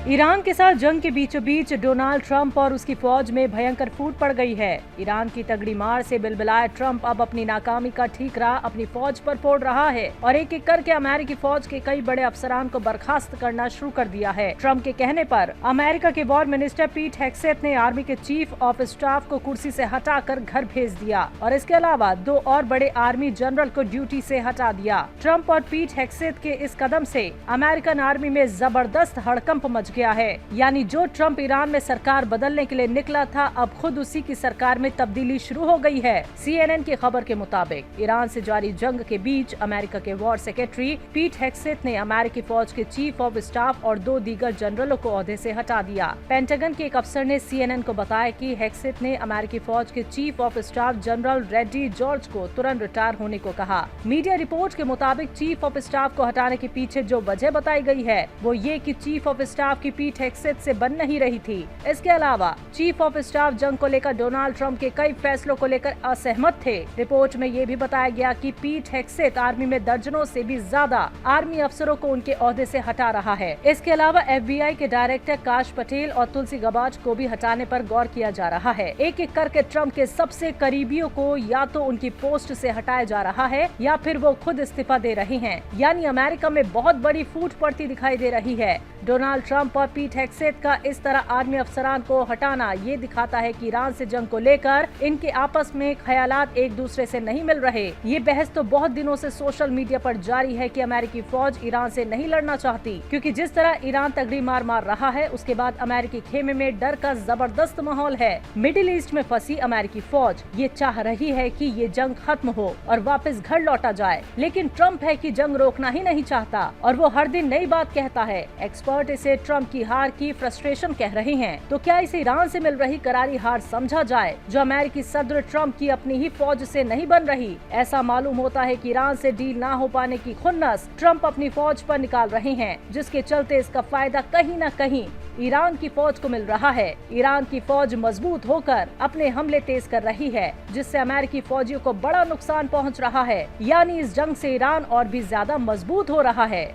Iran के साथ जंग के बीचों बीच डोनाल्ड ट्रंप और उसकी फौज में भयंकर फूट पड़ गई है। ईरान की तगड़ी मार से बिलबिलाए ट्रंप अब अपनी नाकामी का ठीकरा अपनी फौज पर फोड़ रहा है और एक एक करके अमेरिकी फौज के कई बड़े अफसरान को बर्खास्त करना शुरू कर दिया है। ट्रंप के कहने पर अमेरिका के वॉर मिनिस्टर पीट हेग्सेथ ने आर्मी के चीफ ऑफ स्टाफ को कुर्सी से हटाकर घर भेज दिया और इसके अलावा 2 और बड़े आर्मी जनरल को ड्यूटी से हटा दिया। ट्रंप और पीट हेग्सेथ के इस कदम से अमेरिकन आर्मी में जबरदस्त हड़कंप मच गया है। यानी जो ट्रंप ईरान में सरकार बदलने के लिए निकला था, अब खुद उसी की सरकार में तब्दीली शुरू हो गई है। CNN की खबर के मुताबिक ईरान से जारी जंग के बीच अमेरिका के वॉर सेक्रेटरी पीट हेग्सेथ ने अमेरिकी फौज के चीफ ऑफ स्टाफ और 2 दीगर जनरलों को ओहदे से हटा दिया। पेंटागन के एक अफसर ने CNN को बताया कि हेग्सेथ ने अमेरिकी फौज के chief of staff general ready George को तुरंत रिटायर होने को कहा। मीडिया रिपोर्ट के मुताबिक चीफ ऑफ स्टाफ को हटाने के पीछे जो वजह बताई गई है वो ये कि चीफ ऑफ स्टाफ की पीट हेग्सेथ से बन नहीं रही थी। इसके अलावा चीफ ऑफ स्टाफ जंग को लेकर डोनाल्ड ट्रंप के कई फैसलों को लेकर असहमत थे। रिपोर्ट में ये भी बताया गया कि पीट हेग्सेथ आर्मी में दर्जनों से भी ज्यादा आर्मी अफसरों को उनके ओहदे से हटा रहा है। इसके अलावा FBI के डायरेक्टर काश पटेल और तुलसी गबाज को भी हटाने पर गौर किया जा रहा है। एक एक करके ट्रंप के सबसे करीबियों को या तो उनकी पोस्ट से हटाया जा रहा है या फिर वो खुद इस्तीफा दे रहे हैं। यानी अमेरिका में बहुत बड़ी फूट पड़ती दिखाई दे रही है। डोनाल्ड ट्रंप और पीट हेग्सेथ का इस तरह आर्मी अफसरान को हटाना ये दिखाता है कि ईरान से जंग को लेकर इनके आपस में ख्यालात एक दूसरे से नहीं मिल रहे। ये बहस तो बहुत दिनों से सोशल मीडिया पर जारी है कि अमेरिकी फौज ईरान से नहीं लड़ना चाहती, क्योंकि जिस तरह ईरान तगड़ी मार मार रहा है उसके बाद अमेरिकी खेमे में डर का जबरदस्त माहौल है। मिडिल ईस्ट में फंसी अमेरिकी फौज ये चाह रही है कि ये जंग खत्म हो और वापस घर लौटा जाए, लेकिन ट्रंप है कि जंग रोकना ही नहीं चाहता और वो हर दिन नई बात कहता है। एक्सपर्ट इसे ट्रंप की हार की फ्रस्ट्रेशन कह रहे हैं। तो क्या इसे ईरान से मिल रही करारी हार समझा जाए जो अमेरिकी सदर ट्रंप की अपनी ही फौज से नहीं बन रही? ऐसा मालूम होता है कि ईरान से डील ना हो पाने की खुन्नस ट्रंप अपनी फौज पर निकाल रहे हैं, जिसके चलते इसका फायदा कहीं न कहीं ईरान की फौज को मिल रहा है। ईरान की फौज मजबूत होकर अपने हमले तेज कर रही है, जिससे अमेरिकी फौजियों को बड़ा नुकसान पहुंच रहा है। यानी इस जंग से ईरान और भी ज्यादा मजबूत हो रहा है।